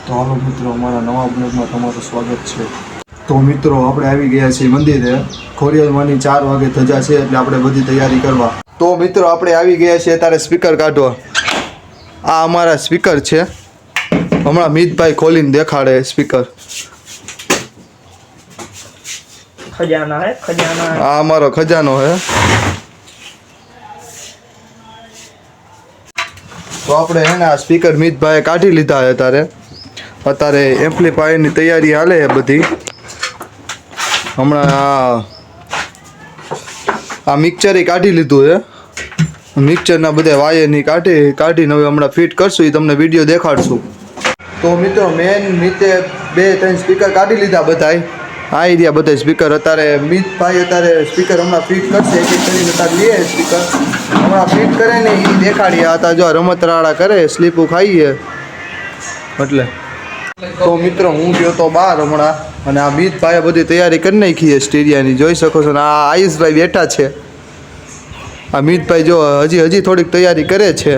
તો હાલો મિત્રો, અમારા નવા બ્લોગમાં તમારું સ્વાગત છે। તો મિત્રો, આપણે આવી ગયા છીએ મંદિરે। ખોડિયારમાંની 4 વાગે ધજા છે એટલે આપણે બધી તૈયારી કરવા। તો મિત્રો, આપણે આવી ગયા છીએ ત્યારે સ્પીકર કાઢવા। આ અમારા સ્પીકર છે, હમણાં મિતભાઈ ખોલીને દેખાડે સ્પીકર। खजाना है खजाना। આ અમારો ખજાનો છે। તો આપણે હે ને આ સ્પીકર મિતભાઈએ કાઢી લીધા છે। અત્યારે એમ્પ્લીફાયરની તૈયારી હાલે છે બધી। હમણાં આ મિક્સર કાઢી લીધું છે। મિક્સરના બધા વાયરની કાઢીને હવે હમણાં ફિટ કરશું, એ તમને વિડીયો દેખાડશું। તો મિત્રો, મેન મિતે 2-3 સ્પીકર કાઢી લીધા બધાય। આ એરિયા બધા સ્પીકર અત્યારે મિતભાઈ સ્પીકર હમણાં ફિટ કરશે। એક કરીને અત્યારે લે સ્પીકર હમણાં ફિટ કરે ને એ દેખાડીએ। આ જો રમતરાળા કરે, સ્લીપું ખાઈએ એટલે। તો મિત્રો, હું ગયો તો બહાર હમણાં, અને આ મિતભાઈએ બધી તૈયારી કરી નાખી છે સ્ટેડિયાની, જોઈ શકો છો ને। આ આયુષભાઈ બેઠા છે। આ મિતભાઈ જો હજી થોડીક તૈયારી કરે છે।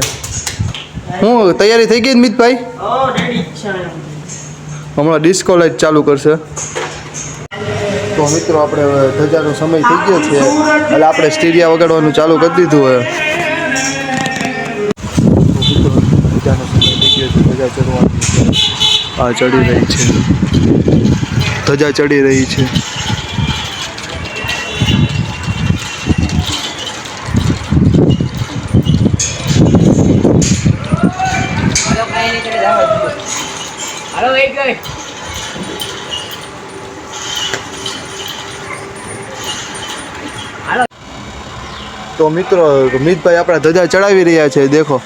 હું તૈયારી થઈ ગઈ મિતભાઈ? હમણાં ડિસ્કો લાઇટ ચાલુ કરશે। તો મિત્રો, આપણે ધજાનો સમય થઈ ગયો છે એટલે આપણે સ્ટેડિયા વગાડવાનું ચાલુ કરી દીધું હોય। ધજાનો સમય થઈ ગયો છે, ધજા ચડવાની આ ચડી રહી છે, ધજા ચડી રહી છે। તો મિત્રો, મિતભાઈ આપણા ધજા ચડાવી રહ્યા છે, દેખો।